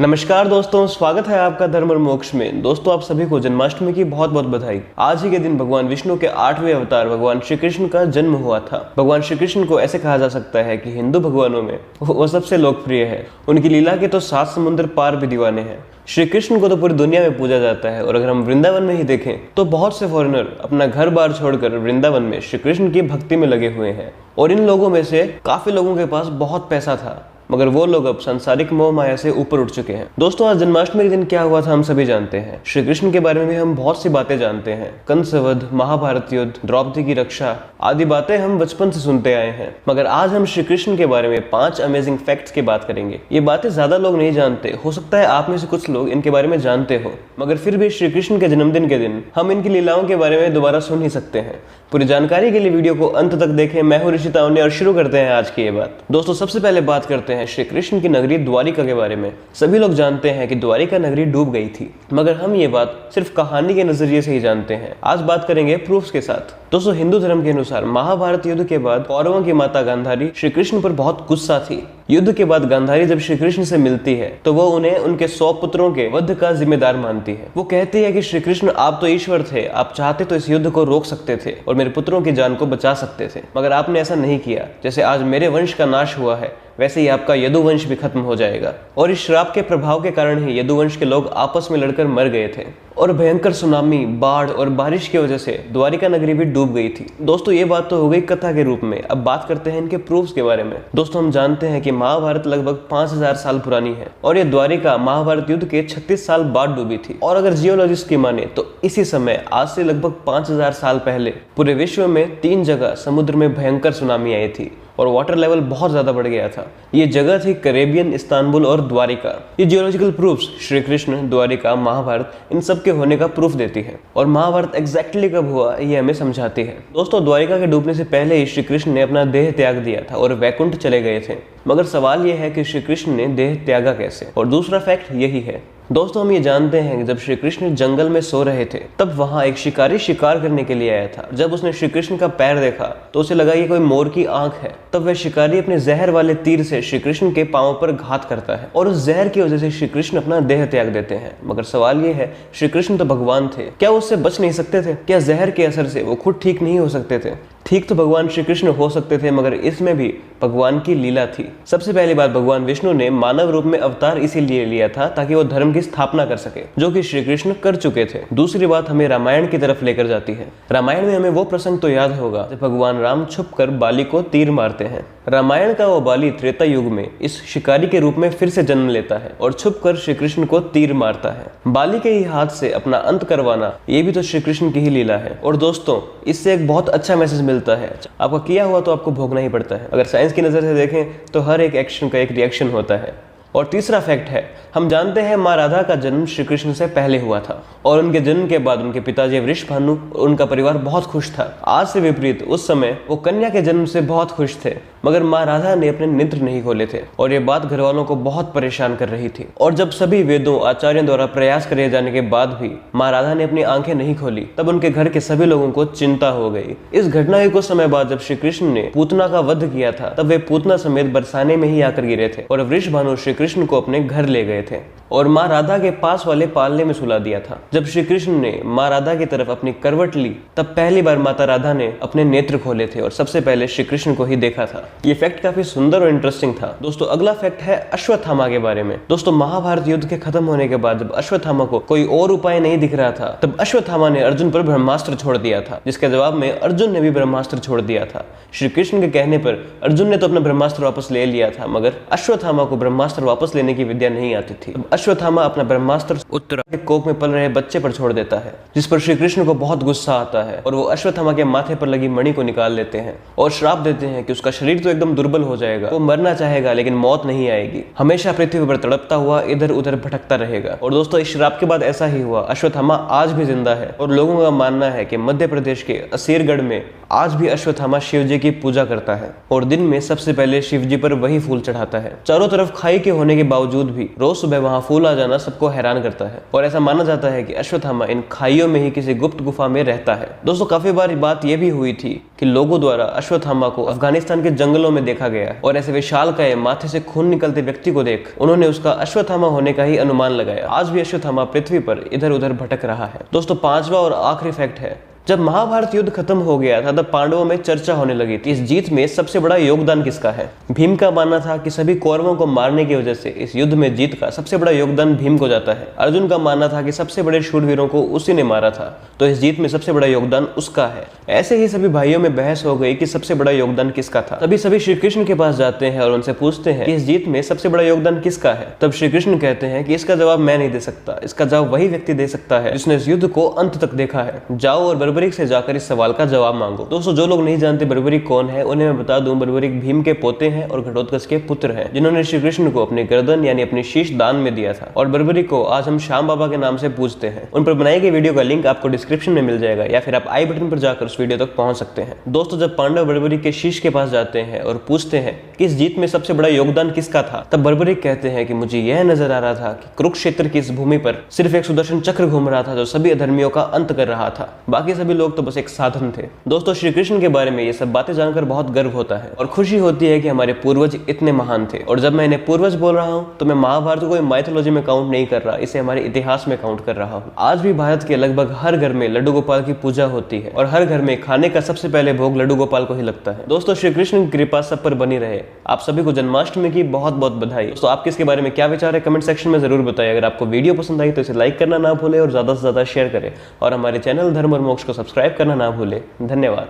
नमस्कार दोस्तों, स्वागत है आपका धर्म और मोक्ष में। दोस्तों, आप सभी को जन्माष्टमी की बहुत बहुत बधाई। आज ही के दिन भगवान विष्णु के 8वें अवतार भगवान श्री कृष्ण का जन्म हुआ था। भगवान श्री कृष्ण को ऐसे कहा जा सकता है कि हिंदू भगवानों में वो सबसे लोकप्रिय है। उनकी लीला के तो 7 समुद्र पार भी दीवाने हैं। श्री कृष्ण को तो पूरी दुनिया में पूजा जाता है और अगर हम वृंदावन में ही देखें तो बहुत से फॉरेनर अपना घर बार छोड़कर वृंदावन में श्री कृष्ण की भक्ति में लगे हुए हैं। और इन लोगों में से काफी लोगों के पास बहुत पैसा था, मगर वो लोग अब सांसारिक मोह माया से ऊपर उठ चुके हैं। दोस्तों, आज जन्माष्टमी के दिन क्या हुआ था हम सभी जानते हैं। श्री कृष्ण के बारे में भी हम बहुत सी बातें जानते हैं। कंस वध, महाभारत युद्ध, द्रौपदी की रक्षा आदि बातें हम बचपन से सुनते आए हैं। मगर आज हम श्री कृष्ण के बारे में 5 अमेजिंग फैक्ट्स की बात करेंगे। ये बातें ज्यादा लोग नहीं जानते। हो सकता है आप में से कुछ लोग इनके बारे में जानते हो, मगर फिर भी श्री कृष्ण के जन्मदिन के दिन हम इनकी लीलाओं के बारे में दोबारा सुन ही सकते हैं। पूरी जानकारी के लिए वीडियो को अंत तक देखें। मैं हूं ऋषि तावने और शुरू करते हैं आज की ये बात। दोस्तों, सबसे पहले बात करते हैं श्री कृष्ण की नगरी द्वारिका के बारे में। सभी लोग जानते हैं कि द्वारिका नगरी डूब गई थी, मगर हम ये बात सिर्फ कहानी के नजरिए से ही जानते हैं। आज बात करेंगे प्रूफ्स के साथ। दोस्तों, हिंदू धर्म के अनुसार महाभारत युद्ध के बाद कौरवों की माता गांधारी श्री कृष्ण पर बहुत गुस्सा थी। युद्ध के बाद गांधारी जब श्री कृष्ण से मिलती है तो वो उन्हें उनके 100 पुत्रों के वध का जिम्मेदार मानती है। वो कहती है कि श्री कृष्ण, आप तो ईश्वर थे, आप चाहते तो इस युद्ध को रोक सकते थे और मेरे पुत्रों की जान को बचा सकते थे, मगर आपने ऐसा नहीं किया। जैसे आज मेरे वंश का नाश हुआ है, वैसे ही आपका यदुवंश भी खत्म हो जाएगा। और इस श्राप के प्रभाव के कारण ही यदुवंश के लोग आपस में लड़कर मर गए थे और भयंकर सुनामी, बाढ़ और बारिश की वजह से द्वारिका नगरी भी डूब गई थी। दोस्तों, ये बात तो हो गई कथा के रूप में। अब बात करते हैं इनके प्रूफ्स के बारे में। दोस्तों, हम जानते हैं कि महाभारत लगभग 5000 साल पुरानी है और ये द्वारिका महाभारत युद्ध के 36 साल बाद डूबी थी। और अगर जियोलॉजिस्ट की माने तो इसी समय आज से लगभग 5000 साल पहले पूरे विश्व में 3 जगह समुद्र में भयंकर सुनामी आई थी और वाटर लेवल बहुत ज्यादा बढ़ गया था। ये जगह थी कैरेबियन, इस्तांबुल और द्वारिका। ये जियोलॉजिकल प्रूफ्स श्री कृष्ण, द्वारिका, महाभारत इन सब के होने का प्रूफ देती है। और महाभारत एग्जैक्टली कब हुआ ये हमें समझाती है। दोस्तों, द्वारिका के डूबने से पहले ही श्री कृष्ण ने अपना देह त्याग दिया था और वैकुंठ चले गए थे। मगर सवाल यह है कि श्री कृष्ण ने देह त्यागा कैसे। और दूसरा फैक्ट यही है। दोस्तों, हम ये जानते हैं कि जब श्री कृष्ण जंगल में सो रहे थे तब वहां एक शिकारी शिकार करने के लिए आया था। जब उसने श्री कृष्ण का पैर देखा तो उसे लगा ये कोई मोर की आंख है। तब वह शिकारी अपने जहर वाले तीर से श्री कृष्ण के पांव पर घात करता है और उस जहर की वजह से श्री कृष्ण अपना देह त्याग देते हैं। मगर सवाल ये है, श्री कृष्ण तो भगवान थे, क्या उससे बच नहीं सकते थे? क्या जहर के असर से वो खुद ठीक नहीं हो सकते थे? ठीक तो भगवान श्री कृष्ण हो सकते थे, मगर इसमें भी भगवान की लीला थी। सबसे पहली बात, भगवान विष्णु ने मानव रूप में अवतार इसीलिए लिया था ताकि वो धर्म की स्थापना कर सके, जो कि श्री कृष्ण कर चुके थे। दूसरी बात हमें रामायण की तरफ लेकर जाती है। रामायण में हमें वो प्रसंग तो याद होगा जब भगवान राम छुपकर बाली को तीर मारते हैं। रामायण का वो बाली त्रेता युग में इस शिकारी के रूप में फिर से जन्म लेता है और छुपकर श्री कृष्ण को तीर मारता है। बाली के ही हाथ से अपना अंत करवाना, ये भी तो श्री कृष्ण की ही लीला है। और दोस्तों, इससे एक बहुत अच्छा मैसेज मिलता है, आपका किया हुआ तो आपको भोगना ही पड़ता है। अगर साइंस की नजर से देखें तो हर एक एक्शन का एक रिएक्शन होता है। और तीसरा फैक्ट है, हम जानते हैं माँ राधा का जन्म श्री कृष्ण से पहले हुआ था और उनके जन्म के बाद उनके पिताजी वृषभानु और उनका परिवार बहुत खुश था। आज से विपरीत उस समय वो कन्या के जन्म से बहुत खुश थे, मगर माँ राधा ने अपने नेत्र नहीं खोले थे और ये बात घर वालों को बहुत परेशान कर रही थी। और जब सभी वेदों, आचार्यों द्वारा प्रयास करे जाने के बाद भी माँ राधा ने अपनी आंखें नहीं खोली, तब उनके घर के सभी लोगों को चिंता हो गई। इस घटना के कुछ समय बाद जब श्री कृष्ण ने पूतना का वध किया था, तब वे पूतना समेत बरसाने में ही आकर गिरे थे और वृषभानु श्री कृष्ण को अपने घर ले गए थे और माँ राधा के पास वाले पालने में सुला दिया था। जब श्री कृष्ण ने माँ राधा की तरफ अपनी करवट ली, तब पहली बार माता राधा ने अपने नेत्र खोले थे और सबसे पहले श्री कृष्ण को ही देखा था। ये फैक्ट काफी सुंदर और इंटरेस्टिंग था। दोस्तों, अगला फैक्ट है अश्वत्थामा के बारे में। दोस्तों, महाभारत युद्ध के खत्म होने के बाद जब अश्वत्थामा को कोई और उपाय नहीं दिख रहा था, तब अश्वत्थामा ने अर्जुन पर ब्रह्मास्त्र छोड़ दिया था, जिसके जवाब में अर्जुन ने भी ब्रह्मास्त्र छोड़ दिया था। श्री कृष्ण के कहने पर अर्जुन ने तो अपना ब्रह्मास्त्र वापस ले लिया था, मगर अश्वत्थामा को ब्रह्मास्त्र वापस लेने की विद्या नहीं आती थी। अश्वत्थामा अपना ब्रह्मास्त्र उत्तरा के कोप में पल रहे बच्चे पर छोड़ देता है, जिस पर श्री कृष्ण को बहुत गुस्सा आता है और वो अश्वत्थामा के माथे पर लगी मणि को निकाल लेते हैं और श्राप देते हैं कि उसका शरीर तो एकदम दुर्बल हो जाएगा, वो मरना चाहेगा लेकिन मौत नहीं आएगी, हमेशा पृथ्वी पर तड़पता हुआ इधर उधर भटकता रहेगा। और दोस्तों, इस श्राप के बाद ऐसा ही हुआ। अश्वत्थामा आज भी जिंदा है और लोगों का मानना है कि मध्य प्रदेश के असीरगढ़ में आज भी अश्वत्थामा शिव जी की पूजा करता है और दिन में सबसे पहले शिव जी पर वही फूल चढ़ाता है। चारों तरफ खाई के होने के बावजूद भी रोज सुबह वहाँ फूल आ जाना सबको हैरान करता है और ऐसा माना जाता है कि अश्वत्थामा इन खाइयों में ही किसी गुप्त गुफा में रहता है। दोस्तों काफी बार बात यह भी हुई थी कि लोगों द्वारा अश्वत्थामा को अफगानिस्तान के जंगलों में देखा गया और ऐसे विशालकाय माथे से खून निकलते व्यक्ति को देख उन्होंने उसका अश्वत्थामा होने का ही अनुमान लगाया। आज भी अश्वत्थामा पृथ्वी पर इधर उधर भटक रहा है। दोस्तों पांचवा और आखिरी फैक्ट है, जब महाभारत युद्ध खत्म हो गया था तब पांडवों में चर्चा होने लगी थी इस जीत में सबसे बड़ा योगदान किसका है। भीम का मानना था कि सभी कौरवों को मारने की वजह से इस युद्ध में जीत का सबसे बड़ा योगदान भीम को जाता है। अर्जुन का मानना था कि सबसे बड़े शूरवीरों को उसी ने मारा था तो इस जीत में सबसे बड़ा योगदान उसका है। ऐसे ही सभी भाइयों में बहस हो गई कि सबसे बड़ा योगदान किसका था। तभी सभी श्री कृष्ण के पास जाते हैं और उनसे पूछते हैं कि इस जीत में सबसे बड़ा योगदान किसका है। तब श्री कृष्ण कहते हैं कि इसका जवाब मैं नहीं दे सकता, इसका जवाब वही व्यक्ति दे सकता है जिसने इस युद्ध को अंत तक देखा है। जाओ और बर्बरीक से जाकर इस सवाल का जवाब मांगो। दोस्तों जो लोग नहीं जानते बर्बरीक कौन है उन्हें मैं बता दूं, बर्बरीक भीम के पोते हैं और घटोत्कच के पुत्र हैं जिन्होंने श्री कृष्ण को अपनी गर्दन यानी अपनी शीश दान में दिया था और बर्बरीक को आज हम श्याम बाबा के नाम से पूजते हैं। उन पर बनाई गई वीडियो का लिंक आपको डिस्क्रिप्शन में मिल जाएगा या फिर आप आई बटन पर जाकर उस वीडियो तक पहुंच सकते हैं। दोस्तों जब पांडव बर्बरीक के शीश के पास जाते हैं और पूछते हैं कि इस जीत में सबसे बड़ा योगदान किसका था, तब बर्बरीक कहते हैं कि मुझे यह नजर आ रहा था कि कुरुक्षेत्र की इस भूमि पर सिर्फ एक सुदर्शन चक्र घूम रहा था जो सभी अधर्मियों का अंत कर रहा था, बाकी सभी लोग तो बस एक साधन थे। दोस्तों श्री कृष्ण के बारे में ये सब बातें जानकर बहुत गर्व होता है और खुशी होती है कि हमारे पूर्वज इतने महान थे। और जब मैं इन्हें पूर्वज बोल रहा हूँ तो मैं महाभारत को कोई माइथोलॉजी में काउंट नहीं कर रहा, इसे हमारे इतिहास में काउंट कर रहा हूँ। आज भी भारत के लगभग हर घर में लड्डू गोपाल की पूजा होती है और हर घर में खाने का सबसे पहले भोग लड्डू गोपाल को ही लगता है। दोस्तों श्री कृष्ण की कृपा सब पर बनी रहे। आप सभी को जन्माष्टमी की बहुत बहुत बधाई। दोस्तों आपके इसके बारे में क्या विचार है कमेंट सेक्शन में जरूर बताइए। अगर आपको वीडियो पसंद आई तो इसे लाइक करना ना भूले और ज्यादा से ज्यादा शेयर करें और हमारे चैनल धर्म और मोक्ष को सब्सक्राइब करना ना भूले। धन्यवाद।